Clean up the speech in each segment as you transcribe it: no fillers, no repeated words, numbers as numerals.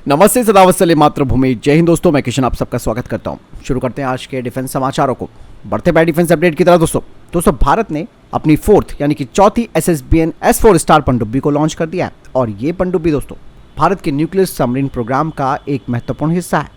नमस्ते, सदावत्सल्य मातृभूमि, जय हिंद दोस्तों। मैं किशन आप सबका स्वागत करता हूं। शुरू करते हैं आज के डिफेंस समाचारों को। बढ़ते हैं डिफेंस अपडेट की तरह। दोस्तों भारत ने अपनी फोर्थ यानी कि चौथी SSBN S4 स्टार पनडुब्बी को लॉन्च कर दिया है और ये पनडुब्बी दोस्तों भारत के न्यूक्लियर सबमरीन प्रोग्राम का एक महत्वपूर्ण हिस्सा है।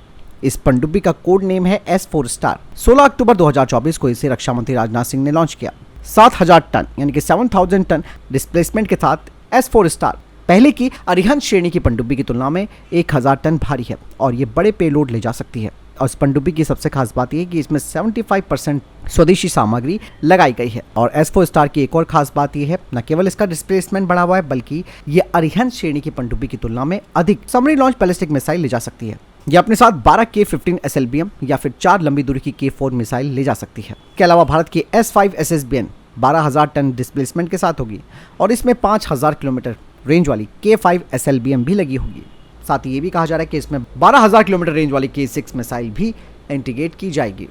इस पनडुब्बी का कोड नेम है S4 स्टार। 16 अक्टूबर 2024 को इसे रक्षा मंत्री राजनाथ सिंह ने लॉन्च किया। 7000 टन यानी कि 7000 टन डिस्प्लेसमेंट के साथ S4 स्टार पहले की अरिहंत श्रेणी की पनडुब्बी की तुलना में 1000 टन भारी है और ये बड़े पेलोड ले जा सकती है। और इस पनडुब्बी की सबसे खास बात यह है कि इसमें 75% स्वदेशी सामग्री लगाई गई है। और S4 स्टार की एक और खास बात यह है, न केवल इसका डिस्प्लेसमेंट बढ़ा हुआ है बल्कि ये अरिहंत श्रेणी की पनडुब्बी की तुलना में अधिक सबमरीन लॉन्च बैलिस्टिक मिसाइल ले जा सकती है। ये अपने साथ 12 K-15 SLBM या फिर 4 लंबी दूरी की K4 मिसाइल ले जा सकती है। इसके अलावा भारत की S5 SSBN 12,000 टन डिस्प्लेसमेंट के साथ होगी और इसमें 5000 किलोमीटर रेंज वाली K5 SLBM भी लगी होगी। साथ ही ये भी कहा जा रहा है कि इसमें 12000 किलोमीटर रेंज वाली K6 मिसाइल भी इंटीग्रेट की जाएगी।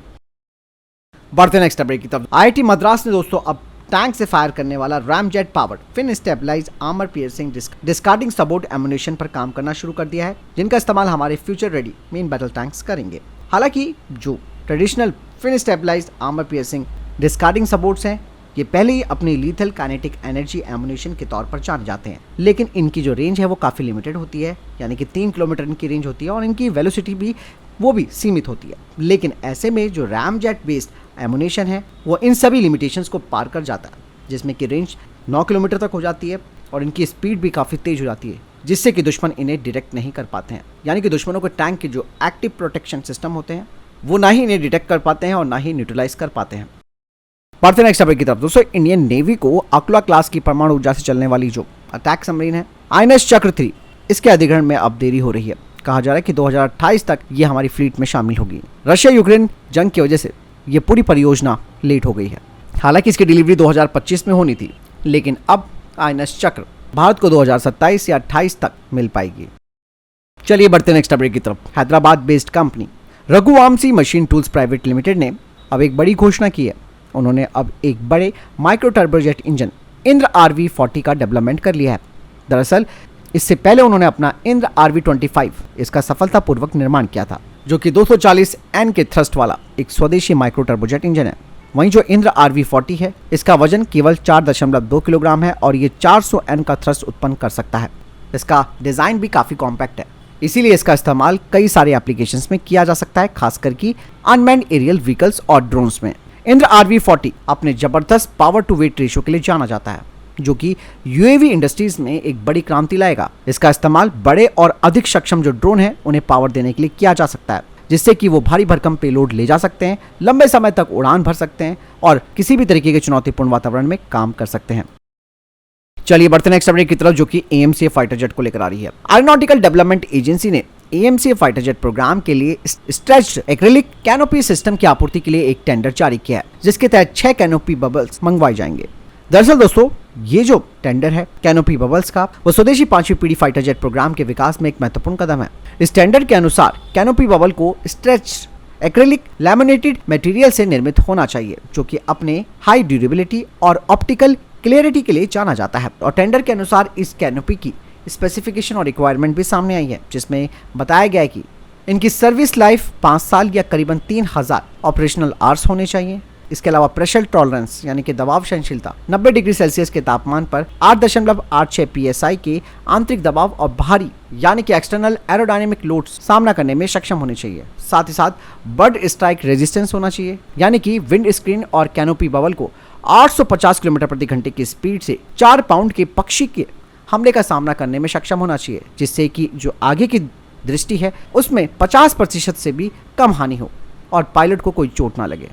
बढ़ते नेक्स्ट अपडेट की तरफ। IIT मद्रास ने दोस्तों अब टैंक से फायर करने वाला ramjet powered fin stabilised armour piercing discarding sabot ammunition पर काम करना शुरू कर दिया है, जिनका इस्तेमाल हमारे future ready main battle tanks करेंगे। हालांकि जो traditional fin stabilised armour piercing discarding sabots हैं ये पहले ही अपनी लीथल काइनेटिक एनर्जी एमुनेशन के तौर पर जाने जाते हैं, लेकिन इनकी जो रेंज है वो काफ़ी लिमिटेड होती है, यानी कि 3 किलोमीटर इनकी रेंज होती है और इनकी वेलोसिटी भी सीमित होती है। लेकिन ऐसे में जो रैमजेट बेस्ड एमुनेशन है वो इन सभी लिमिटेशंस को पार कर जाता है, जिसमें कि रेंज 9 किलोमीटर तक हो जाती है और इनकी स्पीड भी काफ़ी तेज हो जाती है, जिससे कि दुश्मन इन्हें डिटेक्ट नहीं कर पाते हैं। यानी कि दुश्मनों के टैंक के जो एक्टिव प्रोटेक्शन सिस्टम होते हैं वो ना ही इन्हें डिटेक्ट कर पाते हैं और ना ही न्यूट्रलाइज कर पाते हैं। बढ़ते नेक्स्ट अपडेट की तरफ। दोस्तों इंडियन नेवी को अकुला क्लास की परमाणु ऊर्जा से चलने वाली जो अटैक सबमरीन है INS चक्र 3 इसके अधिग्रहण में अब देरी हो रही है। कहा जा रहा है कि 2028 तक ये हमारी फ्लीट में शामिल होगी। रशिया यूक्रेन जंग की वजह से ये पूरी परियोजना लेट हो गई है। हालांकि इसकी डिलीवरी 2025 में होनी थी, लेकिन अब INS चक्र भारत को 2027 या 28 तक मिल पाएगी। चलिए बढ़ते नेक्स्ट अपडेट की तरफ। Hyderabad based company Raghuvanshi machine tools private limited ने अब एक बड़ी घोषणा की है। उन्होंने अब एक बड़े micro turbojet engine Indra RV40 का डेवलपमेंट कर लिया है। दरअसल इससे पहले उन्होंने अपना इंद्र RV25 इसका सफलतापूर्वक निर्माण किया था, जो कि 240 N के थ्रस्ट वाला एक स्वदेशी माइक्रो टर्बोजेट इंजन है। वहीं जो इंद्र RV40 है इसका वजन केवल 4.2 किलोग्राम है और ये 400 N का थ्रस्ट उत्पन्न कर सकता है। इसका डिजाइन भी काफी कॉम्पैक्ट है, इसीलिए इसका इस्तेमाल कई सारे एप्लीकेशंस में किया जा सकता है, खासकर की अनमैन्ड एरियल व्हीकल्स और ड्रोन्स में। इंद्र RV40 अपने जबरदस्त पावर टू वेट रेशियो के लिए जाना जाता है, जो कि UAV इंडस्ट्रीज में एक बड़ी क्रांति लाएगा। इसका इस्तेमाल बड़े और अधिक सक्षम जो ड्रोन हैं उन्हें पावर देने के लिए किया जा सकता है, जिससे कि वो भारी भरकम पेलोड ले जा सकते हैं, लंबे समय तक उड़ान भर सकते हैं और किसी भी तरीके के चुनौतीपूर्ण वातावरण में काम कर सकते हैं। चलिए बढ़ते नेक्स्ट अपडेट की तरफ, जो कि AMCA फाइटर जेट को लेकर आ रही है। एरोनॉटिकल डेवलपमेंट एजेंसी ने AMCA फाइटर जेट प्रोग्राम के लिए स्ट्रेच्ड एक्रिलिक कैनोपी सिस्टम की आपूर्ति के लिए एक टेंडर जारी किया है, जिसके तहत 6 कैनोपी बबल्स मंगवाए जाएंगे। दरअसल दोस्तों ये जो टेंडर है कैनोपी बबल्स का वो स्वदेशी 5वीं पीढ़ी फाइटर जेट प्रोग्राम के विकास में एक महत्वपूर्ण कदम है। इस टेंडर के अनुसार कैनोपी बबल को स्ट्रेच्ड एक्रिलिक लैमिनेटेड मटेरियल से निर्मित होना चाहिए, जो कि अपने हाई ड्यूरेबिलिटी और ऑप्टिकल क्लियरिटी के लिए जाना जाता है। और टेंडर के अनुसार इस कैनोपी की स्पेसिफिकेशन और रिक्वायरमेंट भी सामने आई है, जिसमें बताया गया है कि इनकी सर्विस लाइफ 5 साल या करीबन 3000 ऑपरेशनल आवर्स होने चाहिए। इसके अलावा प्रेशर टॉलरेंस यानी कि दबाव सहनशीलता 90 डिग्री सेल्सियस के तापमान पर 8.86 PSI के आंतरिक दबाव और बाहरी यानी कि एक्सटर्नल एरोडायनेमिक लोड्स सामना करने में सक्षम होने चाहिए। साथ ही साथ बर्ड स्ट्राइक रेजिस्टेंस होना चाहिए, यानी कि विंड स्क्रीन और कैनोपी बबल को 850 किलोमीटर प्रति घंटे की स्पीड से 4 पाउंड के पक्षी के हमले का सामना करने में सक्षम होना चाहिए, जिससे कि जो आगे की दृष्टि है उसमें 50% से भी कम हानि हो और पायलट को कोई चोट ना लगे।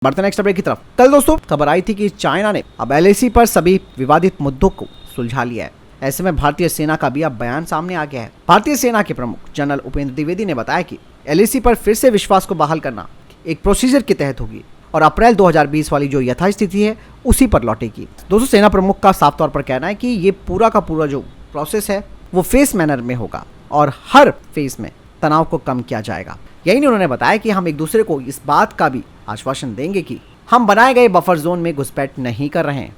बढ़ते नेक्स्ट अपडेट की तरफ। कल दोस्तों खबर आई थी कि चाइना ने अब LAC पर सभी विवादित मुद्दों को सुलझा लिया है। ऐसे में भारतीय सेना का भी अब बयान सामने आ गया है। भारतीय सेना के प्रमुख जनरल उपेंद्र द्विवेदी ने बताया कि LAC पर फिर से विश्वास को बहाल करना एक प्रोसीजर के तहत होगी और अप्रैल 2020 वाली जो यथास्थिति है उसी पर लौटेगी। दोस्तों सेना प्रमुख का साफ तौर पर कहना है कि ये पूरा का पूरा जो प्रोसेस है वो फेस मैनर में होगा और हर फेस में तनाव को कम किया जाएगा। यही नहीं उन्होंने बताया कि हम एक दूसरे को इस बात का भी आश्वासन देंगे कि हम बनाए गए बफर जोन में घुसपैठ नहीं कर रहे हैं,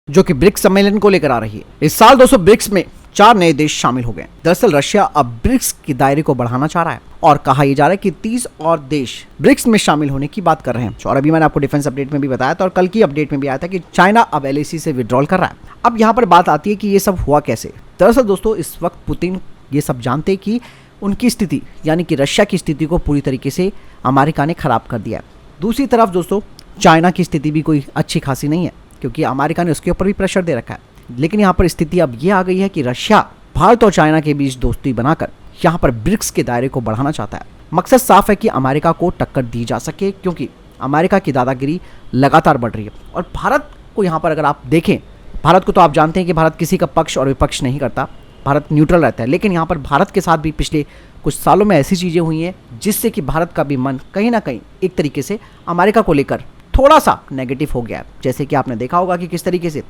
जो कि ब्रिक्स सम्मेलन को लेकर आ रही है। इस साल दोस्तों ब्रिक्स में 4 नए देश शामिल हो गए। दरअसल रशिया अब ब्रिक्स के दायरे को बढ़ाना चाह रहा है और कहा यह जा रहा है कि 30 और देश ब्रिक्स में शामिल होने की बात कर रहे हैं। और अभी मैंने आपको डिफेंस अपडेट में भी बताया था और कल की अपडेट में भी आया था कि चाइना अब LAC से विड्रॉल कर रहा है। अब यहाँ पर बात आती है कि ये सब हुआ कैसे। दरअसल दोस्तों इस वक्त पुतिन ये सब जानते हैं कि उनकी स्थिति यानी कि रशिया की स्थिति को पूरी तरीके से अमेरिका ने खराब कर दिया है। दूसरी तरफ दोस्तों चाइना की स्थिति भी कोई अच्छी खासी नहीं है, क्योंकि अमेरिका ने उसके ऊपर भी प्रेशर दे रखा है। लेकिन यहाँ पर स्थिति अब ये आ गई है कि रशिया भारत और चाइना के बीच दोस्ती बनाकर यहाँ पर ब्रिक्स के दायरे को बढ़ाना चाहता है। मकसद साफ है कि अमेरिका को टक्कर दी जा सके, क्योंकि अमेरिका की दादागिरी लगातार बढ़ रही है। और भारत को यहाँ पर अगर आप देखें, भारत को तो आप जानते हैं कि भारत किसी का पक्ष और विपक्ष नहीं करता, भारत न्यूट्रल रहता है। लेकिन यहाँ पर भारत के साथ भी पिछले कुछ सालों में ऐसी चीज़ें हुई हैं जिससे कि भारत का भी मन कहीं ना कहीं एक तरीके से अमेरिका को लेकर थोड़ा सा नेगेटिव हो गया है। जैसे कि आपने देखा होगा कि किस तरीके से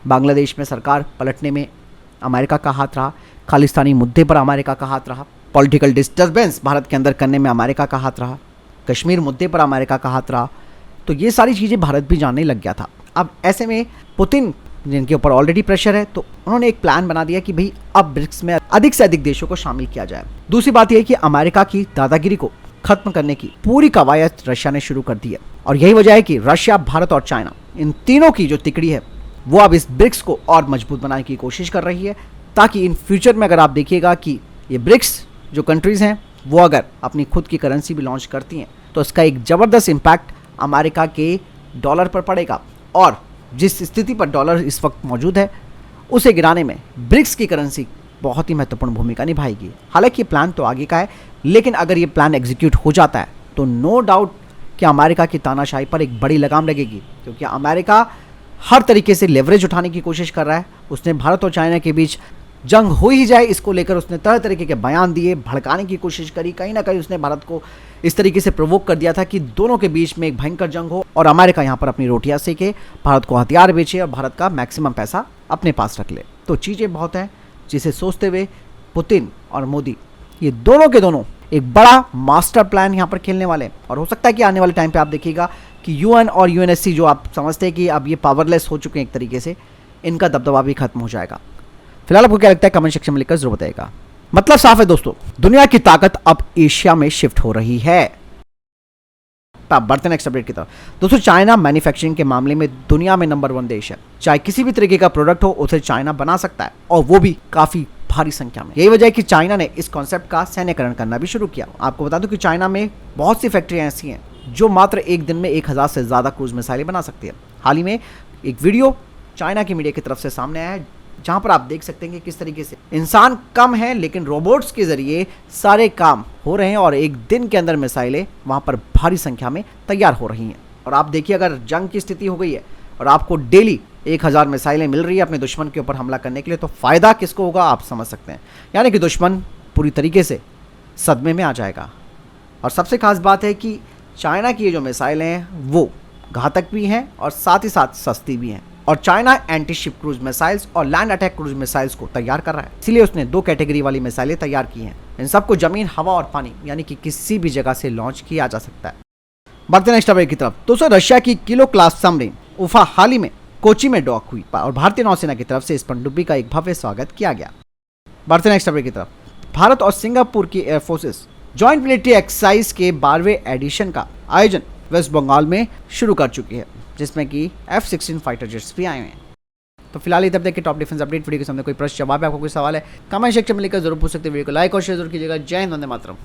बांग्लादेश में सरकार पलटने में अमेरिका का हाथ रहा, खालिस्तानी मुद्दे पर अमेरिका का हाथ रहा, पॉलिटिकल डिस्टर्बेंस भारत के अंदर करने में अमेरिका का हाथ रहा, कश्मीर मुद्दे पर अमेरिका का हाथ रहा। तो ये सारी चीज़ें भारत भी जानने लग गया था। अब ऐसे में पुतिन जिनके ऊपर ऑलरेडी प्रेशर है, तो उन्होंने एक प्लान बना दिया कि भाई अब ब्रिक्स में अधिक से अधिक देशों को शामिल किया जाए। दूसरी बात यह है कि अमेरिका की दादागिरी को खत्म करने की पूरी कवायद रशिया ने शुरू कर दी है। और यही वजह है कि रशिया, भारत और चाइना इन तीनों की जो तिकड़ी है वो अब इस ब्रिक्स को और मजबूत बनाने की कोशिश कर रही है, ताकि इन फ्यूचर में अगर आप देखिएगा कि ये ब्रिक्स जो कंट्रीज़ हैं वो अगर अपनी खुद की करेंसी भी लॉन्च करती हैं तो इसका एक ज़बरदस्त इम्पैक्ट अमेरिका के डॉलर पर पड़ेगा। और जिस स्थिति पर डॉलर इस वक्त मौजूद है उसे गिराने में ब्रिक्स की करेंसी बहुत ही महत्वपूर्ण भूमिका निभाएगी। हालांकि ये प्लान तो आगे का है, लेकिन अगर ये प्लान एग्जीक्यूट हो जाता है तो नो डाउट कि अमेरिका की तानाशाही पर एक बड़ी लगाम लगेगी, क्योंकि अमेरिका हर तरीके से लेवरेज उठाने की कोशिश कर रहा है। उसने भारत और चाइना के बीच जंग हो ही जाए इसको लेकर उसने तरह तरीके के बयान दिए, भड़काने की कोशिश करी। कहीं ना कहीं उसने भारत को इस तरीके से प्रोवोक कर दिया था कि दोनों के बीच में एक भयंकर जंग हो और अमेरिका यहाँ पर अपनी रोटियां सेके, भारत को हथियार बेचे और भारत का मैक्सिमम पैसा अपने पास रख ले। तो चीज़ें बहुत हैं जिसे सोचते हुए पुतिन और मोदी ये दोनों के दोनों एक बड़ा मास्टर प्लान यहाँ पर खेलने वाले हैं। और हो सकता है कि आने वाले टाइम पे आप देखिएगा कि UN और UNSC जो आप समझते हैं कि अब ये पावरलेस हो चुके हैं एक तरीके से, इनका दबदबा भी खत्म हो जाएगा। फिलहाल आपको क्या लगता है कमेंट सेक्शन में लिखकर जरूर बताइएगा। मतलब साफ है दोस्तों, दुनिया की ताकत अब एशिया में शिफ्ट हो रही है। आप बढ़ते नेक्स्ट अपडेट की तरफ। दोस्तों चाइना मैन्युफैक्चरिंग के मामले में दुनिया में नंबर 1 देश है। चाहे किसी भी तरीके का प्रोडक्ट हो उसे चाइना बना सकता है, और वो भी काफी भारी संख्या में। यही वजह है कि चाइना ने इस कॉन्सेप्ट का सैन्यकरण करना भी शुरू किया। आपको बता दूं कि चाइना में बहुत सी फैक्ट्रियां ऐसी हैं जो मात्र एक दिन में 1000 से ज़्यादा क्रूज मिसाइलें बना सकती है। हाल ही में एक वीडियो चाइना की मीडिया की तरफ से सामने आया है जहां पर आप देख सकते हैं कि किस तरीके से इंसान कम है लेकिन रोबोट्स के जरिए सारे काम हो रहे हैं और एक दिन के अंदर मिसाइलें वहां पर भारी संख्या में तैयार हो रही हैं। और आप देखिए अगर जंग की स्थिति हो गई है और आपको डेली 1000 मिसाइलें मिल रही है अपने दुश्मन के ऊपर हमला करने के लिए, तो फ़ायदा किसको होगा आप समझ सकते हैं। यानी कि दुश्मन पूरी तरीके से सदमे में आ जाएगा। और सबसे खास बात है कि चाइना की ये जो मिसाइलें हैं वो घातक भी हैं और साथ ही साथ सस्ती भी हैं। और China anti ship cruise missiles और लैंड अटैक क्रूज मिसाइल्स को तैयार कर रहा है, इसीलिए उसने 2 कैटेगरी वाली मिसाइलें तैयार की हैं। इन सबको जमीन, हवा और पानी यानी कि किसी भी जगह से लॉन्च किया जा सकता है। बढ़ते नेक्स्ट अपडेट की तरफ। दोस्तों रशिया की किलो क्लास सबमरीन उफा हाल ही में कोची में डॉक हुई और भारतीय नौसेना की तरफ से इस पनडुब्बी का एक भव्य स्वागत किया गया। बढ़ते नेक्स्ट अपडेट की तरफ। भारत और सिंगापुर की एयरफोर्सेस जॉइंट मिलिट्री एक्सरसाइज के 12वें एडिशन का आयोजन वेस्ट बंगाल में शुरू कर चुकी है, जिसमें कि F-16 फाइटर जेट्स भी आए हुए हैं। तो फिलहाल इधर तक के टॉप डिफेंस अपडेट वीडियो के सामने कोई प्रश्न जवाब है, आपको कोई सवाल है कमेंट सेक्शन में लिखकर जरूर पूछ सकते हैं। वीडियो को लाइक और शेयर जरूर कीजिएगा। जय हिंद, वंदे मातरम।